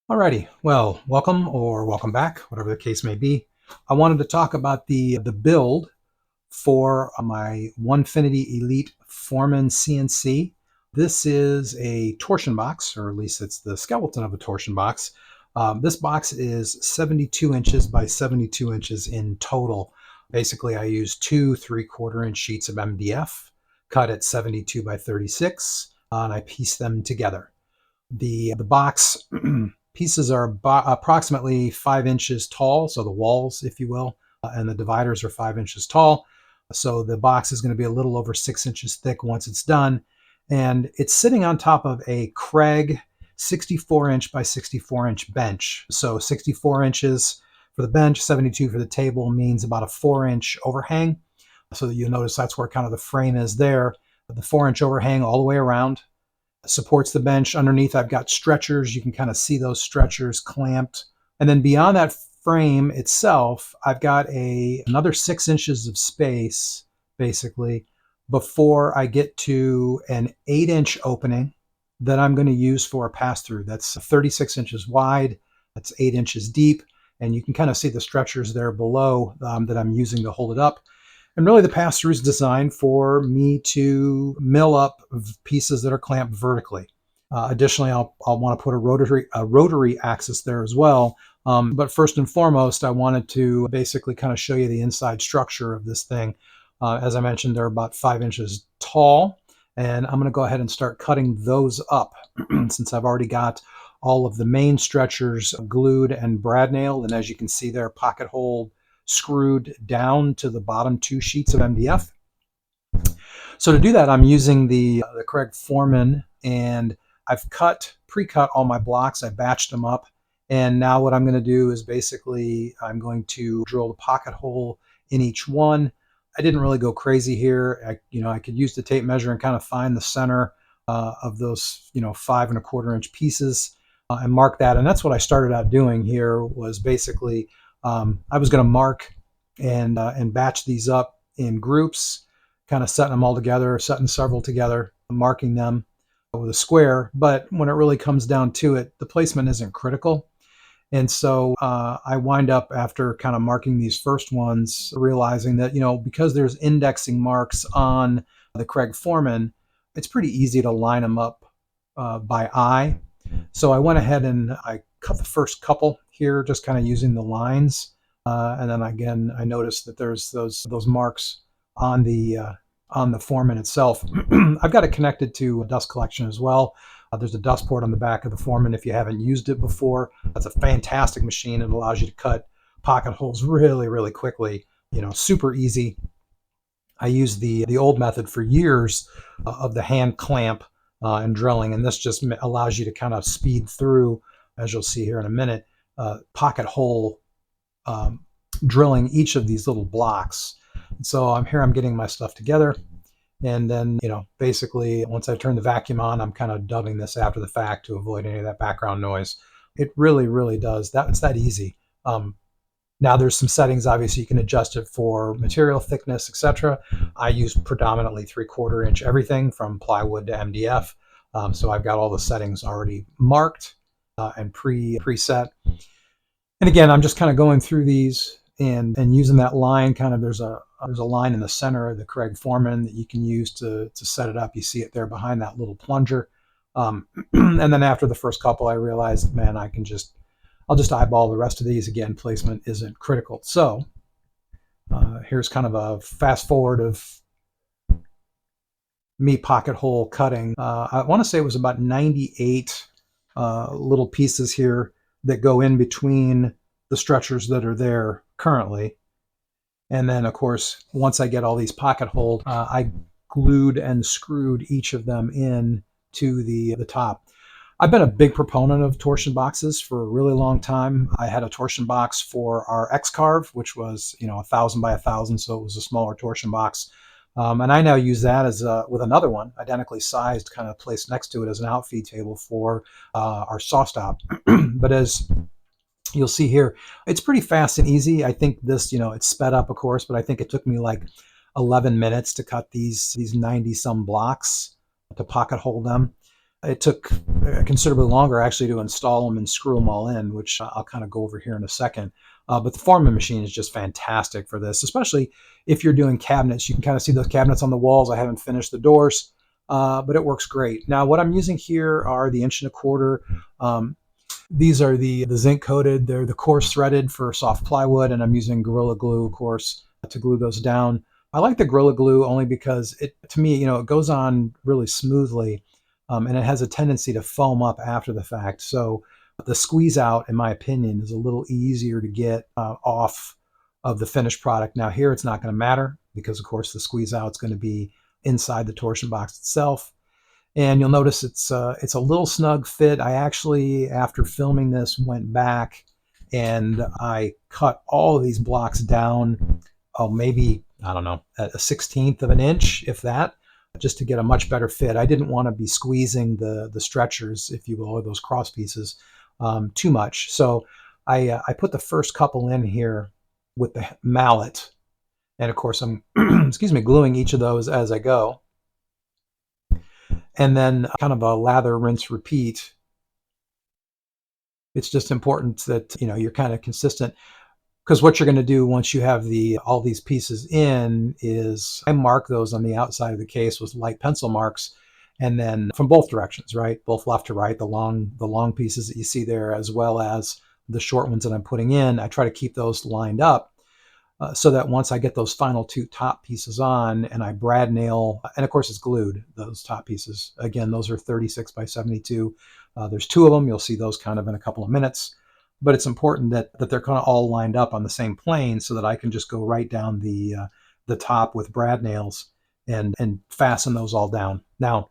Alrighty, well, welcome or welcome back, whatever the case may be. I wanted to talk about the build for my OneFinity Elite Foreman CNC. This is a torsion box, or at least it's the skeleton of a torsion box. This box is 72 inches by 72 inches in total. Basically, I use two 3/4 inch sheets of MDF cut at 72 by 36, and I piece them together. The box pieces are approximately 5 inches tall, so the walls, if you will, and the dividers are 5 inches tall. So the box is going to be a little over 6 inches thick once it's done. And it's sitting on top of a Craig 64 inch by 64 inch bench. So 64 inches for the bench, 72 for the table means about a 4 inch overhang. So you'll notice that's where kind of the frame is there. The 4 inch overhang all the way around supports the bench. Underneath, I've got stretchers. You can kind of see those stretchers clamped. And then beyond that frame itself, I've got another 6 inches of space, basically, before I get to an 8 inch opening that I'm going to use for a pass-through. That's 36 inches wide. That's 8 inches deep. And you can kind of see the stretchers there below that I'm using to hold it up. And really the pass-through is designed for me to mill up pieces that are clamped vertically. Additionally, I'll want to put a rotary axis there as well. But first and foremost, I wanted to basically kind of show you the inside structure of this thing. As I mentioned, they're about 5 inches tall, and I'm going to go ahead and start cutting those up since I've already got all of the main stretchers glued and brad nailed. And as you can see there, pocket hole screwed down to the bottom two sheets of MDF. So to do that, I'm using the Craig Foreman, and I've pre-cut all my blocks. I batched them up. And now what I'm going to do is basically I'm going to drill the pocket hole in each one. I didn't really go crazy here. I could use the tape measure and kind of find the center of those 5 1/4 inch pieces and mark that. And that's what I started out doing here was basically I was going to mark and batch these up in groups, kind of setting them all together, setting several together, marking them with a square. But when it really comes down to it, the placement isn't critical. And so I wind up, after kind of marking these first ones, realizing that, because there's indexing marks on the Craig Foreman, it's pretty easy to line them up by eye. So I went ahead and I cut the first couple here, just kind of using the lines. And then again, I noticed that there's those marks on the Foreman itself. I've got it connected to a dust collection as well. There's a dust port on the back of the Foreman if you haven't used it before. That's a fantastic machine. It allows you to cut pocket holes really, really quickly. Super easy. I used the old method for years of the hand clamp and drilling, and this just allows you to kind of speed through, as you'll see here in a minute, pocket hole drilling each of these little blocks. So I'm getting my stuff together, and then basically once I turn the vacuum on, I'm kind of dubbing this after the fact to avoid any of that background noise. It really, really does that. It's that easy. Now there's some settings, obviously you can adjust it for material thickness, etc. I use predominantly 3/4 inch everything from plywood to MDF. So I've got all the settings already marked and preset. And again, I'm just kind of going through these and using that line. Kind of there's a line in the center of the Craig Foreman that you can use to set it up. You see it there behind that little plunger. And then after the first couple, I realized, man, I'll just eyeball the rest of these. Again, placement isn't critical. So here's kind of a fast forward of me pocket hole cutting. I want to say it was about 98 little pieces here that go in between the stretchers that are there currently. And then, of course, once I get all these pocket holes, I glued and screwed each of them in to the top. I've been a big proponent of torsion boxes for a really long time. I had a torsion box for our X-Carve, which was 1,000 by 1,000, so it was a smaller torsion box. And I now use that as with another one, identically sized, kind of placed next to it as an outfeed table for our saw stop. But as you'll see here, it's pretty fast and easy. I think this, it's sped up, of course, but I think it took me like 11 minutes to cut these 90 some blocks to pocket hole them. It took considerably longer actually to install them and screw them all in, which I'll kind of go over here in a second. But the Foreman machine is just fantastic for this, especially if you're doing cabinets. You can kind of see those cabinets on the walls. I haven't finished the doors, but it works great. Now, what I'm using here are the 1¼ inch. These are the zinc coated. They're the coarse threaded for soft plywood, and I'm using Gorilla Glue, of course, to glue those down. I like the Gorilla Glue only because to me, it goes on really smoothly, and it has a tendency to foam up after the fact. So the squeeze out, in my opinion, is a little easier to get off of the finished product. Now here, it's not going to matter because, of course, the squeeze out is going to be inside the torsion box itself. And you'll notice it's a little snug fit. I actually, after filming this, went back and I cut all of these blocks down, maybe, I don't know, at a 1/16 of an inch, if that, just to get a much better fit. I didn't want to be squeezing the stretchers, if you will, or those cross pieces too much. So I put the first couple in here with the mallet. And of course, I'm excuse me, gluing each of those as I go. And then kind of a lather, rinse, repeat. It's just important that you're kind of consistent, because what you're going to do once you have all these pieces in is I mark those on the outside of the case with light pencil marks, and then from both directions, right, both left to right, the long pieces that you see there, as well as the short ones that I'm putting in. I try to keep those lined up. So that once I get those final two top pieces on and I brad nail, and of course it's glued, those top pieces. Again, those are 36 by 72. There's two of them. You'll see those kind of in a couple of minutes. But it's important that they're kind of all lined up on the same plane so that I can just go right down the top with brad nails and fasten those all down. Now,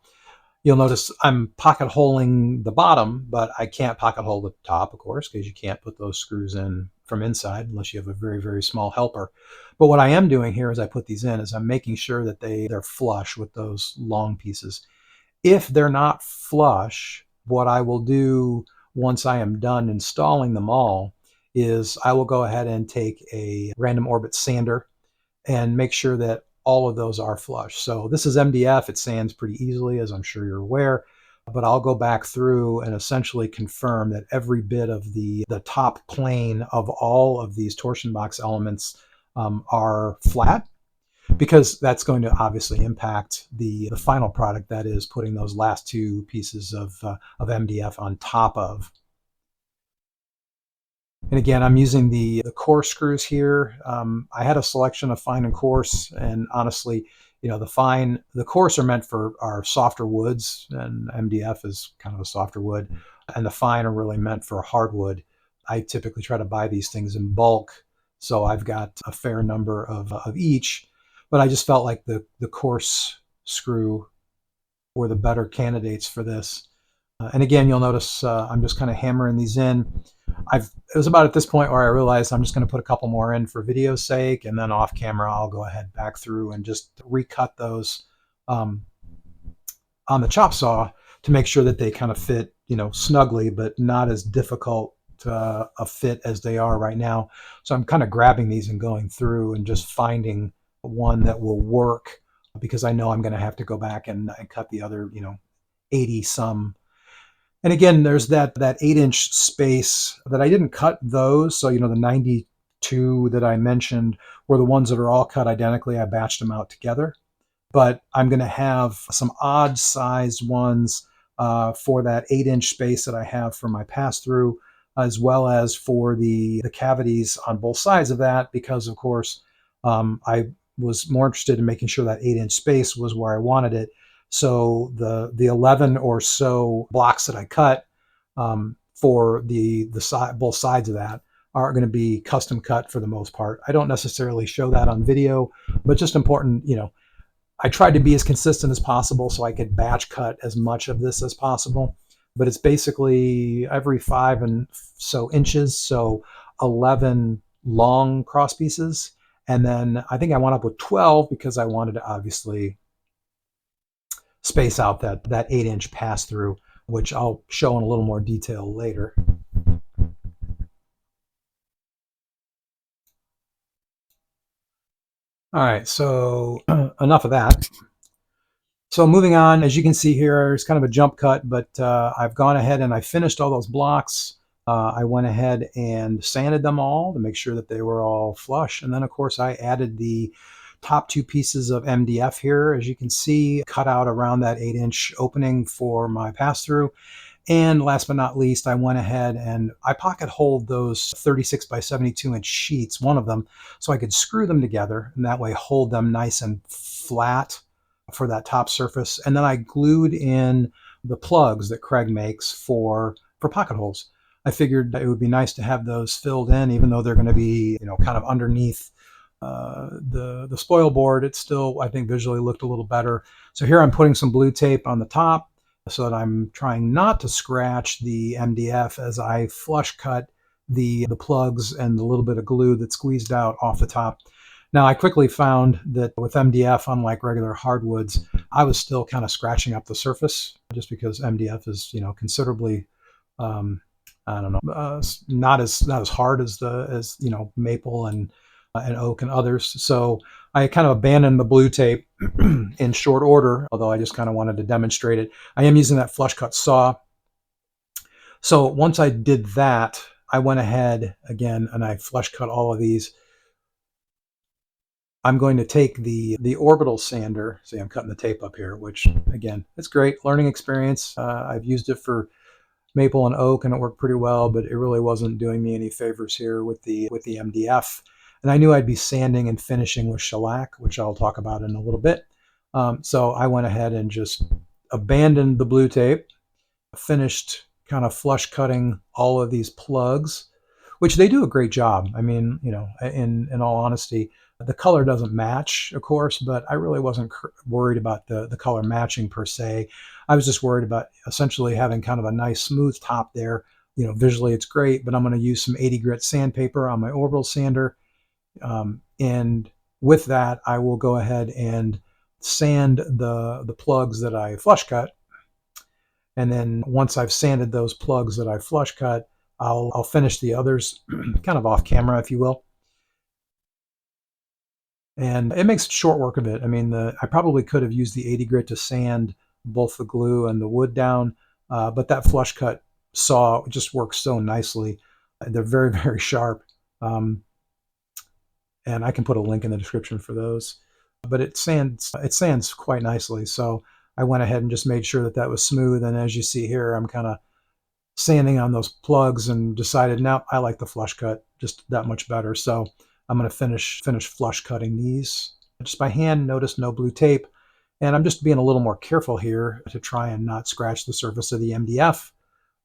you'll notice I'm pocket holing the bottom, but I can't pocket hole the top, of course, because you can't put those screws in from inside unless you have a very, very small helper. But what I am doing here as I put these in is I'm making sure that they're flush with those long pieces. If they're not flush, what I will do once I am done installing them all is I will go ahead and take a random orbit sander and make sure that all of those are flush. So this is MDF. It sands pretty easily, as I'm sure you're aware. But I'll go back through and essentially confirm that every bit of the top plane of all of these torsion box elements are flat, because that's going to obviously impact the final product, that is putting those last two pieces of MDF on top of. And again, I'm using the coarse screws here. I had a selection of fine and coarse, and honestly, the coarse are meant for our softer woods, and MDF is kind of a softer wood, and the fine are really meant for hardwood. I typically try to buy these things in bulk, so I've got a fair number of each, but I just felt like the coarse screw were the better candidates for this. And again, you'll notice I'm just kind of hammering these in. It was about at this point where I realized I'm just going to put a couple more in for video's sake, and then off camera I'll go ahead back through and just recut those on the chop saw to make sure that they kind of fit, snugly, but not as difficult a fit as they are right now. So I'm kind of grabbing these and going through and just finding one that will work, because I know I'm going to have to go back and cut the other, 80 some. And again, there's that 8-inch space that I didn't cut those. So, the 92 that I mentioned were the ones that are all cut identically. I batched them out together. But I'm going to have some odd sized ones for that 8-inch space that I have for my pass-through, as well as for the cavities on both sides of that, because, of course, I was more interested in making sure that 8-inch space was where I wanted it. So the 11 or so blocks that I cut for both sides of that are going to be custom cut for the most part. I don't necessarily show that on video, but just important, I tried to be as consistent as possible so I could batch cut as much of this as possible. But it's basically every 5 and so inches, so 11 long cross pieces. And then I think I wound up with 12 because I wanted to obviously space out that 8-inch pass through, which I'll show in a little more detail later. All right, so enough of that. So moving on, as you can see here, it's kind of a jump cut, but I've gone ahead and I finished all those blocks. I went ahead and sanded them all to make sure that they were all flush. And then, of course, I added the top two pieces of MDF here, as you can see, cut out around that 8-inch opening for my pass-through. And last but not least, I went ahead and I pocket holed those 36 by 72 inch sheets, one of them, so I could screw them together and that way hold them nice and flat for that top surface. And then I glued in the plugs that Craig makes for pocket holes. I figured it would be nice to have those filled in, even though they're going to be, kind of underneath the spoil board. It still, I think, visually looked a little better. So here I'm putting some blue tape on the top so that I'm trying not to scratch the MDF as I flush cut the plugs and the little bit of glue that squeezed out off the top. Now, I quickly found that with MDF, unlike regular hardwoods, I was still kind of scratching up the surface just because MDF is, considerably, I don't know, not as hard as maple and oak and others. So I kind of abandoned the blue tape in short order, although I just kind of wanted to demonstrate it. I am using that flush cut saw. So once I did that, I went ahead again and I flush cut all of these. I'm going to take the orbital sander. See, I'm cutting the tape up here, which again, it's great learning experience. I've used it for maple and oak and it worked pretty well, but it really wasn't doing me any favors here with the MDF. And I knew I'd be sanding and finishing with shellac, which I'll talk about in a little bit. So I went ahead and just abandoned the blue tape, finished kind of flush cutting all of these plugs, which they do a great job. I mean, in all honesty, the color doesn't match, of course, but I really wasn't worried about the color matching per se. I was just worried about essentially having kind of a nice smooth top there. Visually it's great, but I'm going to use some 80 grit sandpaper on my orbital sander. And with that, I will go ahead and sand the plugs that I flush cut. And then once I've sanded those plugs that I flush cut, I'll finish the others kind of off camera, if you will. And it makes short work of it. I mean, I probably could have used the 80 grit to sand both the glue and the wood down, but that flush cut saw just works so nicely. They're very, very sharp. And I can put a link in the description for those. But it sands quite nicely. So I went ahead and just made sure that that was smooth. And as you see here, I'm kind of sanding on those plugs and decided, now I like the flush cut just that much better. So I'm going to finish flush cutting these just by hand. Notice no blue tape. And I'm just being a little more careful here to try and not scratch the surface of the MDF.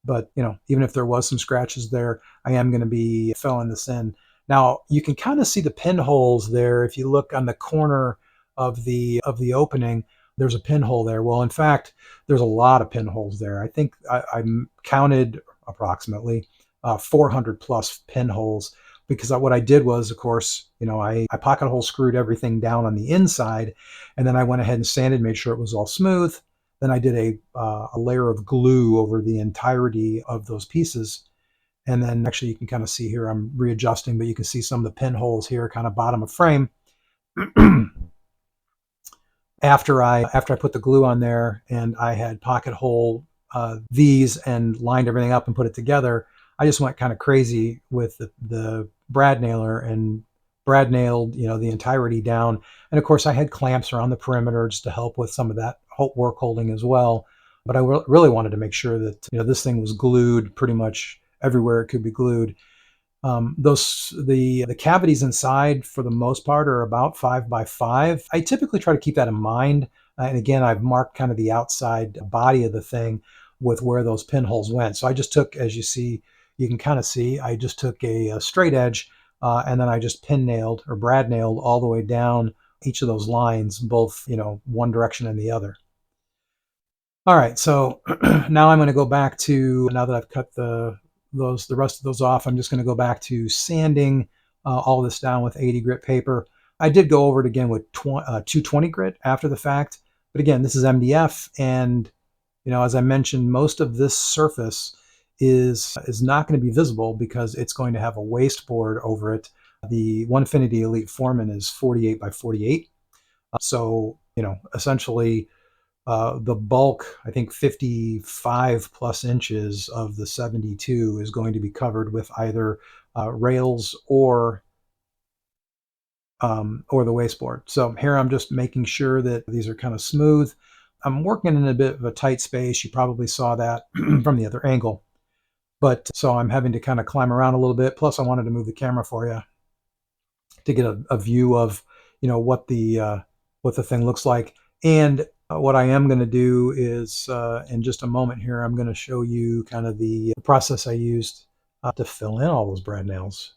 But, even if there was some scratches there, I am going to be filling this in. Now, you can kind of see the pinholes there. If you look on the corner of the opening, there's a pinhole there. Well, in fact, there's a lot of pinholes there. I think I counted approximately 400 plus pinholes, because what I did was, of course, I pocket hole screwed everything down on the inside, and then I went ahead and sanded, made sure it was all smooth. Then I did a layer of glue over the entirety of those pieces. And then actually you can kind of see here, I'm readjusting, but you can see some of the pinholes here, kind of bottom of frame. After I put the glue on there and I had pocket hole these and lined everything up and put it together, I just went kind of crazy with the brad nailer and brad nailed, the entirety down. And of course I had clamps around the perimeter just to help with some of that work holding as well. But I really wanted to make sure that, this thing was glued pretty much everywhere it could be glued. The cavities inside, for the most part, are about 5 by 5. I typically try to keep that in mind. And again, I've marked kind of the outside body of the thing with where those pinholes went. So I just took, as you see, you can kind of see, I just took a straight edge and then I just pin nailed or brad nailed all the way down each of those lines, both, one direction and the other. All right, so now I'm going to go back to, now that I've cut the rest of those off, I'm just going to go back to sanding all this down with 80 grit paper. I did go over it again with 220 grit after the fact, but again, this is MDF, and as I mentioned, most of this surface is not going to be visible because it's going to have a waste board over it. The OneFinity Elite Foreman is 48 by 48, so essentially The bulk, I think 55 plus inches of the 72 is going to be covered with either rails or the wasteboard. So here I'm just making sure that these are kind of smooth. I'm working in a bit of a tight space. You probably saw that from the other angle. But so I'm having to kind of climb around a little bit. Plus I wanted to move the camera for you to get a view of, what the thing looks like. And what I am going to do is in just a moment here, I'm going to show you kind of the process I used to fill in all those brad nails.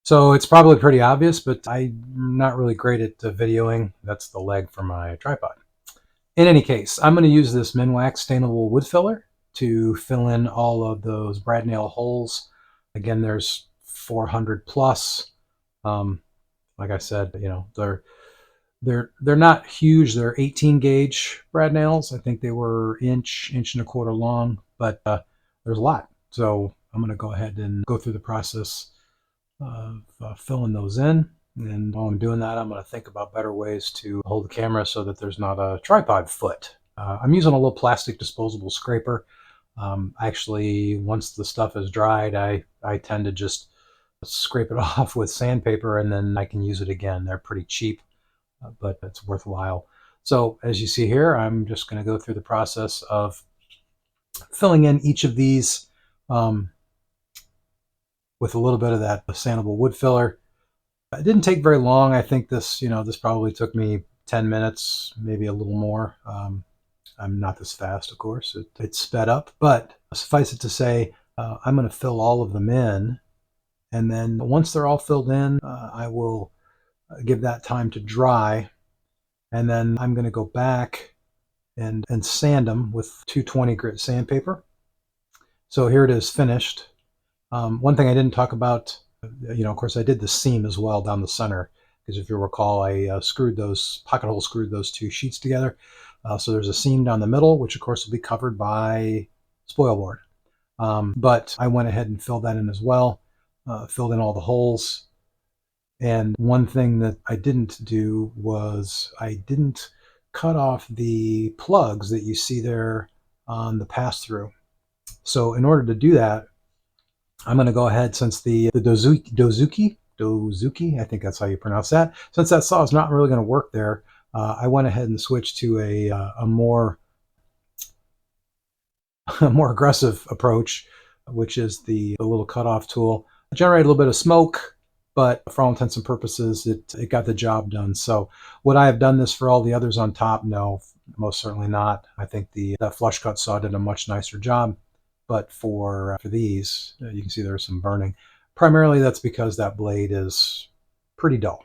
So it's probably pretty obvious, but I'm not really great at videoing. That's the leg for my tripod. In any case, I'm going to use this Minwax stainable wood filler to fill in all of those brad nail holes. Again, there's 400 plus. Like I said, they're not huge. They're 18 gauge brad nails. I think they were inch and a quarter long, but there's a lot. So I'm going to go ahead and go through the process of filling those in. And while I'm doing that, I'm going to think about better ways to hold the camera so that there's not a tripod foot. I'm using a little plastic disposable scraper. Actually, once the stuff is dried, I tend to just scrape it off with sandpaper and then I can use it again. They're pretty cheap, but it's worthwhile. So as you see here, I'm just going to go through the process of filling in each of these with a little bit of that sandable wood filler. It didn't take very long. I think this probably took me 10 minutes, maybe a little more. I'm not this fast, of course. It sped up, but suffice it to say, I'm going to fill all of them in. And then once they're all filled in, I will give that time to dry. And then I'm going to go back and sand them with 220 grit sandpaper. So here it is finished. One thing I didn't talk about, of course, I did the seam as well down the center, because if you recall, I screwed those two sheets together. So there's a seam down the middle, which of course will be covered by spoil board. But I went ahead and filled that in as well, filled in all the holes. And one thing that I didn't do was I didn't cut off the plugs that you see there on the pass-through. So in order to do that, I'm going to go ahead, since the Dozuki, I think that's how you pronounce that, since that saw is not really going to work there, I went ahead and switched to a more aggressive approach, which is the little cutoff tool. It generated a little bit of smoke, but for all intents and purposes, it got the job done. So would I have done this for all the others on top? No, most certainly not. I think that flush cut saw did a much nicer job. But for these, you can see there's some burning. Primarily that's because that blade is pretty dull.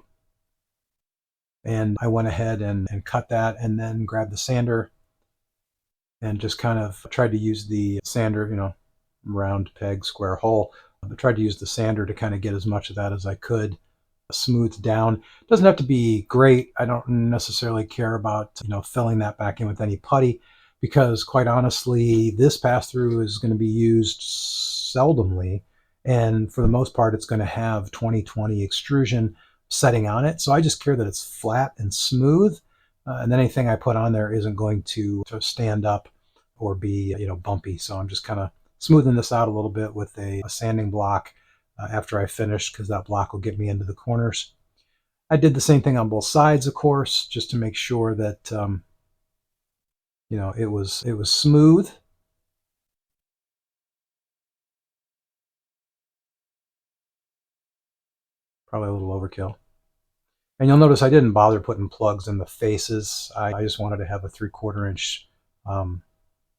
And I went ahead and cut that, and then grabbed the sander and just kind of tried to use the sander, round peg, square hole. I tried to use the sander to kind of get as much of that as I could smoothed down. It doesn't have to be great. I don't necessarily care about, filling that back in with any putty, because quite honestly, this pass-through is going to be used seldomly. And for the most part, it's going to have 20/20 extrusion setting on it. So I just care that it's flat and smooth. And then anything I put on there isn't going to stand up or be, bumpy. So I'm just kind of smoothing this out a little bit with a sanding block after I finish, because that block will get me into the corners. I did the same thing on both sides, of course, just to make sure that it was smooth. Probably a little overkill. And you'll notice I didn't bother putting plugs in the faces. I just wanted to have a 3/4 inch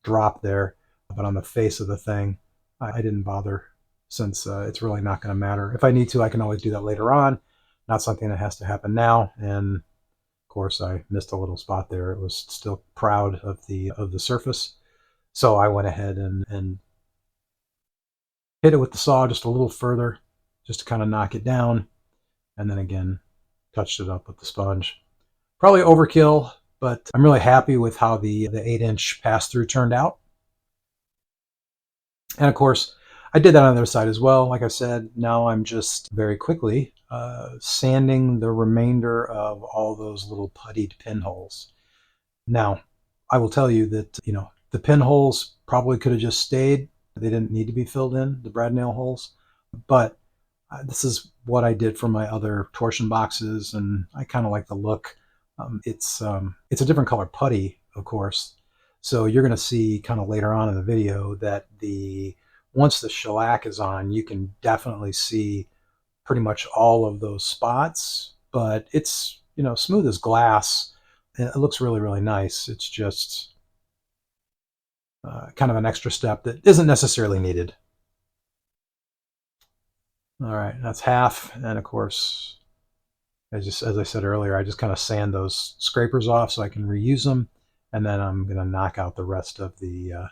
drop there. But on the face of the thing, I didn't bother, since it's really not going to matter. If I need to, I can always do that later on. Not something that has to happen now. And of course, I missed a little spot there. It was still proud of the surface. So I went ahead and hit it with the saw just a little further, just to kind of knock it down. And then again, touched it up with the sponge. Probably overkill, but I'm really happy with how the 8-inch pass-through turned out. And of course, I did that on the other side as well. Like I said, now I'm just very quickly sanding the remainder of all those little puttied pinholes. Now, I will tell you that, the pinholes probably could have just stayed. They didn't need to be filled in, the brad nail holes. But this is what I did for my other torsion boxes, and I kind of like the look. It's a different color putty, of course. So you're going to see kind of later on in the video that once the shellac is on, you can definitely see pretty much all of those spots. But it's smooth as glass. And it looks really, really nice. It's just kind of an extra step that isn't necessarily needed. All right, that's half, and of course, as I said earlier, I just kind of sand those scrapers off so I can reuse them, and then I'm going to knock out the rest of the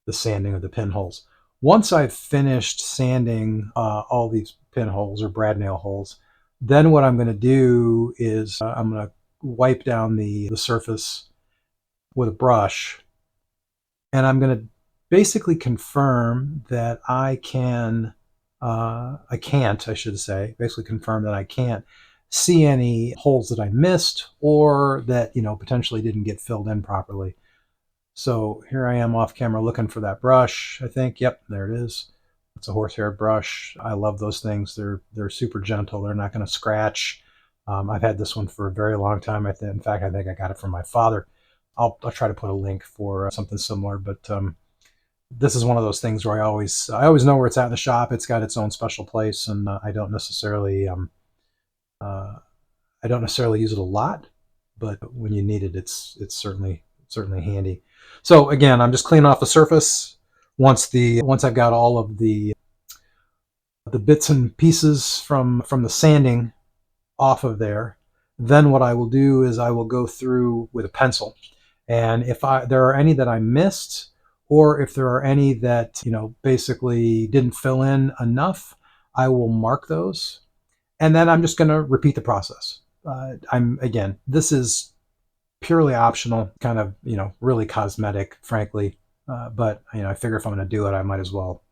sanding of the pinholes. Once I've finished sanding all these pinholes or brad nail holes, then what I'm going to do is I'm going to wipe down the surface with a brush, and I'm going to basically confirm that I can't, I should say, basically confirm that I can't see any holes that I missed or that, potentially didn't get filled in properly. So here I am off camera looking for that brush, I think. Yep, there it is. It's a horsehair brush. I love those things. They're super gentle. They're not going to scratch. I've had this one for a very long time. In fact, I think I got it from my father. I'll try to put a link for something similar, but this is one of those things where I always know where it's at in the shop. It's got its own special place, and I don't necessarily use it a lot, but when you need it, it's certainly handy. So again, I'm just cleaning off the surface. Once I've got all of the bits and pieces from the sanding off of there, then what I will do is I will go through with a pencil, and if there are any that I missed, or if there are any that basically didn't fill in enough, I will mark those, and then I'm just going to repeat the process. This is purely optional, kind of really cosmetic, frankly. But I figure if I'm going to do it, I might as well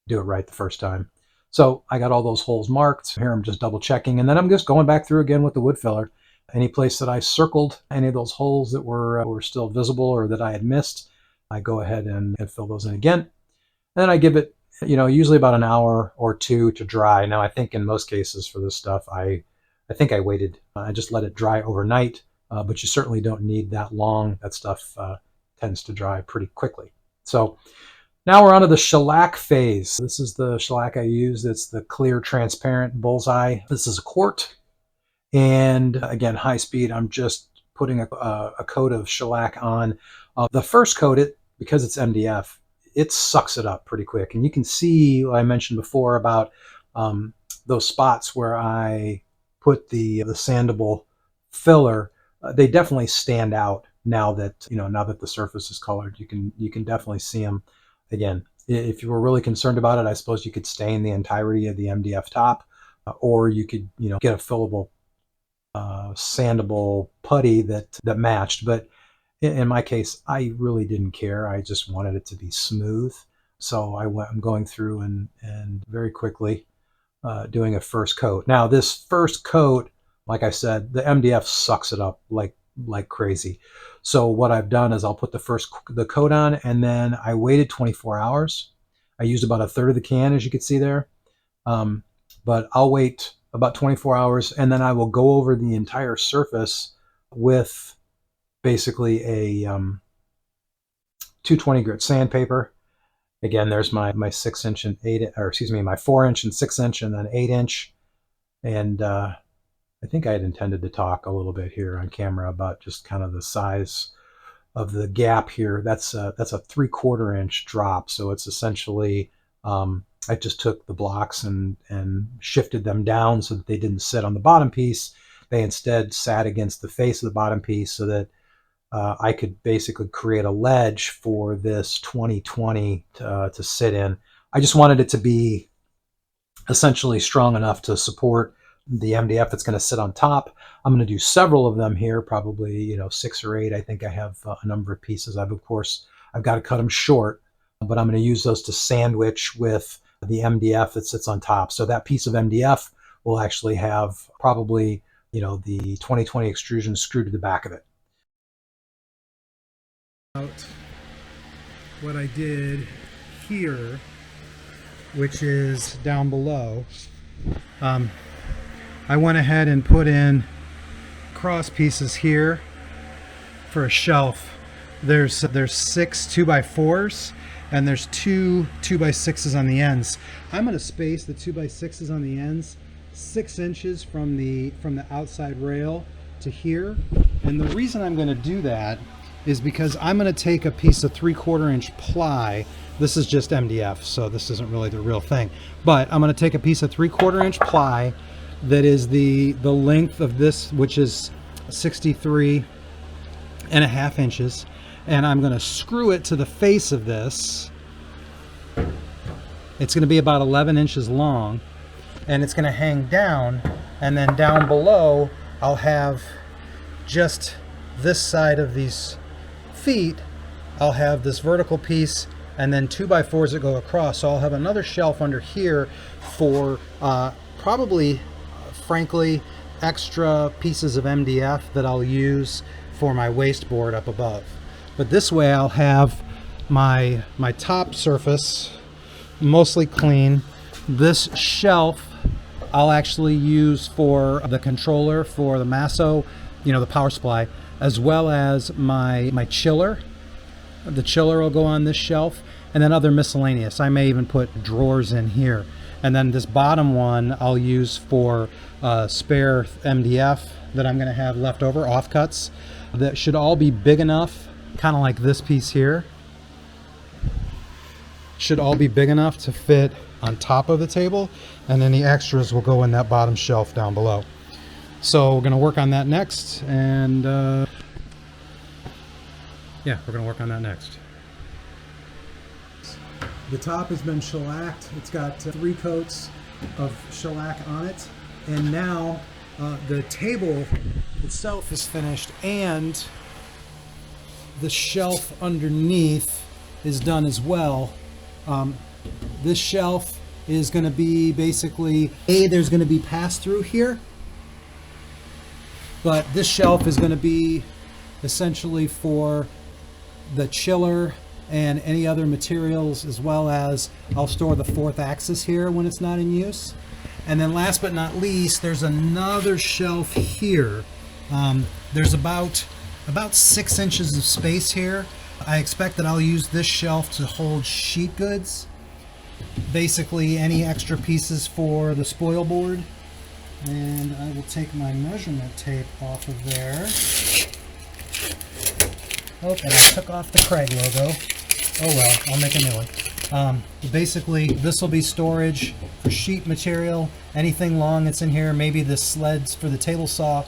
do it right the first time. So I got all those holes marked. Here I'm just double checking, and then I'm just going back through again with the wood filler. Any place that I circled, any of those holes that were still visible or that I had missed, I go ahead and fill those in again. And then I give it, usually about an hour or two to dry. Now I think in most cases for this stuff, I think I waited. I just let it dry overnight, but you certainly don't need that long. That stuff tends to dry pretty quickly. So now we're on to the shellac phase. This is the shellac I use. It's the clear, transparent bullseye. This is a quart. And again, high speed, I'm just putting a coat of shellac on. The first coat, because it's MDF, it sucks it up pretty quick. And you can see what I mentioned before about those spots where I put the sandable filler. They definitely stand out now that the surface is colored. You can definitely see them. Again, if you were really concerned about it, I suppose you could stain the entirety of the MDF top, or you could get a fillable sandable putty that matched. But in my case, I really didn't care. I just wanted it to be smooth. So I'm going through and very quickly doing a first coat. Now this first coat, like I said, the MDF sucks it up like crazy. So what I've done is I'll put the coat on, and then I waited 24 hours. I used about a third of the can, as you can see there. But I'll wait about 24 hours, and then I will go over the entire surface with basically a 220 grit sandpaper. Again, there's my 6-inch and 8, or excuse me, my 4-inch and 6-inch, and then 8-inch. And I think I had intended to talk a little bit here on camera about just kind of the size of the gap here. That's a 3/4 inch drop. So it's essentially, I just took the blocks and shifted them down so that they didn't sit on the bottom piece. They instead sat against the face of the bottom piece so that I could basically create a ledge for this 2020 to sit in. I just wanted it to be essentially strong enough to support the MDF that's going to sit on top. I'm going to do several of them here, probably 6 or 8. I think I have a number of pieces. Of course, I've got to cut them short, but I'm going to use those to sandwich with the MDF that sits on top. So that piece of MDF will actually have probably, the 2020 extrusion screwed to the back of it. What I did here, which is down below, I went ahead and put in cross pieces here for a shelf. There's 6 2x4s and there's 2 2x6s on the ends. I'm going to space the 2x6s on the ends 6 inches from the outside rail to here. And the reason I'm going to do that is because I'm going to take a piece of 3/4 inch ply. This is just MDF, so this isn't really the real thing. But I'm going to take a piece of 3/4 inch ply that is the length of this, which is 63.5 inches. And I'm going to screw it to the face of this. It's going to be about 11 inches long. And it's going to hang down. And then down below, I'll have just this side of these feet. I'll have this vertical piece and then 2x4s that go across. So I'll have another shelf under here for probably, frankly, extra pieces of MDF that I'll use for my wasteboard up above. But this way I'll have my top surface mostly clean. This shelf I'll actually use for the controller for the Masso, the power supply, as well as my chiller. The chiller will go on this shelf, and then other miscellaneous. I may even put drawers in here. And then this bottom one I'll use for spare MDF that I'm going to have left over, offcuts. That should all be big enough, kind of like this piece here. Should all be big enough to fit on top of the table, and then the extras will go in that bottom shelf down below. So we're going to work on that next, and yeah, we're going to work on that next. The top has been shellacked. It's got 3 coats of shellac on it, and now the table itself is finished, and the shelf underneath is done as well. This shelf is going to be basically, there's going to be pass-through here, but this shelf is going to be essentially for the chiller and any other materials, as well as I'll store the 4th axis here when it's not in use. And then last but not least, there's another shelf here. There's about 6 inches of space here. I expect that I'll use this shelf to hold sheet goods, basically any extra pieces for the spoil board. And I will take my measurement tape off of there. Oh, and I took off the Craig logo. Oh well, I'll make a new one. Basically, this will be storage for sheet material, anything long that's in here, maybe the sleds for the table saw.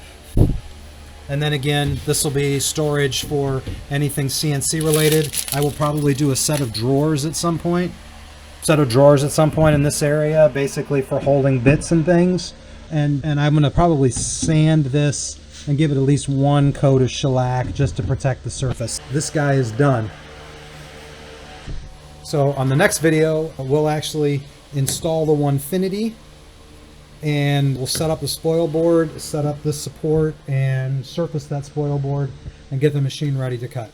And then again, this will be storage for anything CNC related. I will probably do a set of drawers at some point. In this area, basically for holding bits and things. And I'm going to probably sand this and give it at least 1 coat of shellac just to protect the surface. This guy is done. So on the next video, we'll actually install the OneFinity, and we'll set up the spoil board, set up this support, and surface that spoil board, and get the machine ready to cut.